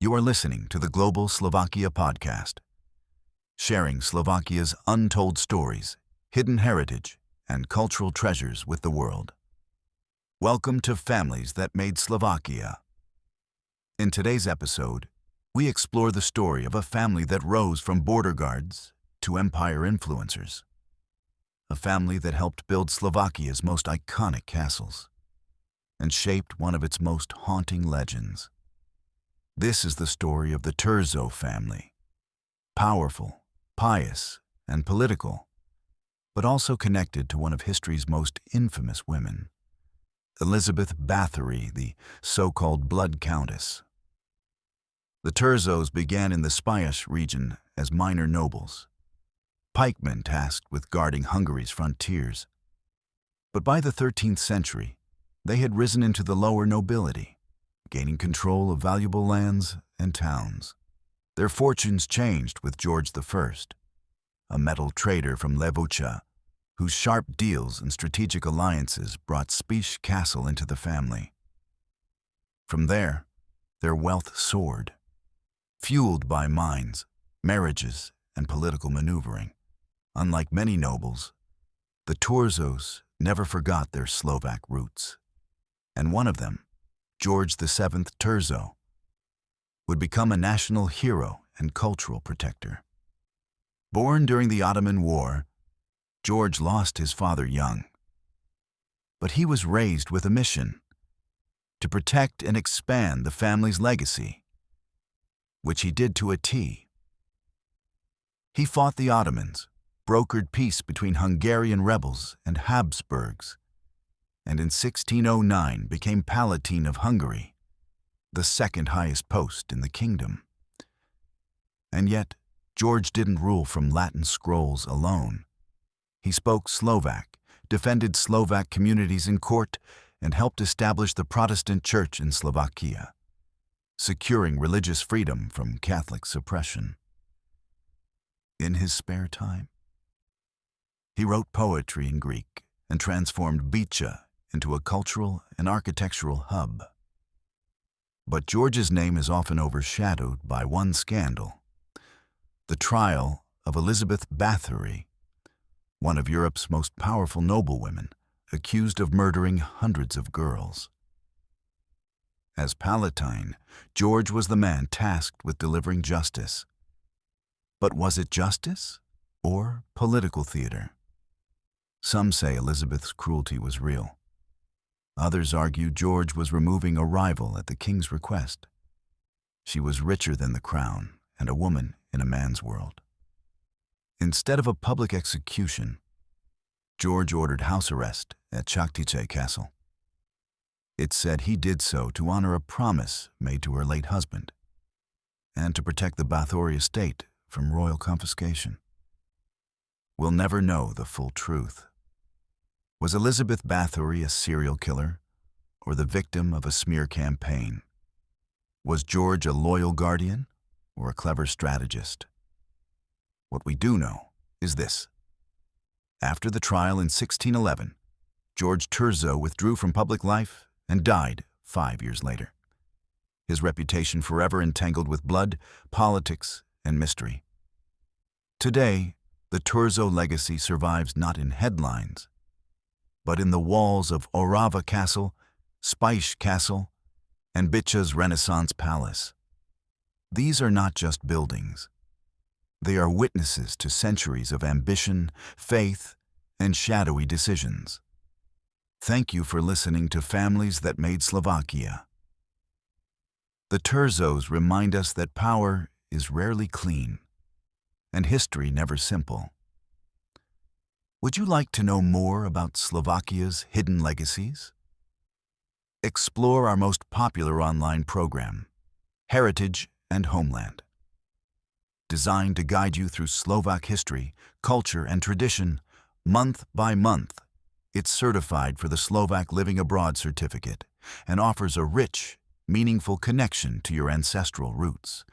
You are listening to the Global Slovakia Podcast, sharing Slovakia's untold stories, hidden heritage, and cultural treasures with the world. Welcome to Families That Made Slovakia. In today's episode, we explore the story of a family that rose from border guards to empire influencers. A family that helped build Slovakia's most iconic castles and shaped one of its most haunting legends. This is the story of the Turzo family. Powerful, pious, and political, but also connected to one of history's most infamous women, Elizabeth Báthory, the so-called Blood Countess. The Turzos began in the Spiš region as minor nobles, pikemen tasked with guarding Hungary's frontiers. But by the 13th century, they had risen into the lower nobility, gaining control of valuable lands and towns. Their fortunes changed with George I, a metal trader from Levocha, whose sharp deals and strategic alliances brought Spiš castle into the family. From there, their wealth soared, fueled by mines, marriages, and political maneuvering. Unlike many nobles, the Turzos never forgot their Slovak roots, and one of them, George VII Turzo, would become a national hero and cultural protector. Born during the Ottoman War, George lost his father young. But he was raised with a mission: to protect and expand the family's legacy, which he did to a T. He fought the Ottomans, brokered peace between Hungarian rebels and Habsburgs, and in 1609 became Palatine of Hungary, the second highest post in the kingdom. And yet, George didn't rule from Latin scrolls alone. He spoke Slovak, defended Slovak communities in court, and helped establish the Protestant Church in Slovakia, securing religious freedom from Catholic suppression. In his spare time, he wrote poetry in Greek and transformed Bicha into a cultural and architectural hub. But George's name is often overshadowed by one scandal: the trial of Elizabeth Báthory, one of Europe's most powerful noblewomen, accused of murdering hundreds of girls. As Palatine, George was the man tasked with delivering justice. But was it justice or political theater? Some say Elizabeth's cruelty was real. Others argue George was removing a rival at the king's request. She was richer than the crown and a woman in a man's world. Instead of a public execution, George ordered house arrest at Chaktice Castle. It said he did so to honor a promise made to her late husband and to protect the Báthory estate from royal confiscation. We'll never know the full truth. Was Elizabeth Báthory a serial killer or the victim of a smear campaign? Was George a loyal guardian or a clever strategist? What we do know is this: after the trial in 1611, George Turzo withdrew from public life and died 5 years later, his reputation forever entangled with blood, politics, and mystery. Today, the Turzo legacy survives not in headlines, but in the walls of Orava Castle, Spiš Castle, and Bicha's Renaissance Palace. These are not just buildings. They are witnesses to centuries of ambition, faith, and shadowy decisions. Thank you for listening to Families That Made Slovakia. The Turzos remind us that power is rarely clean, and history never simple. Would you like to know more about Slovakia's hidden legacies? Explore our most popular online program, Heritage and Homeland. Designed to guide you through Slovak history, culture, and tradition, month by month, it's certified for the Slovak Living Abroad certificate and offers a rich, meaningful connection to your ancestral roots.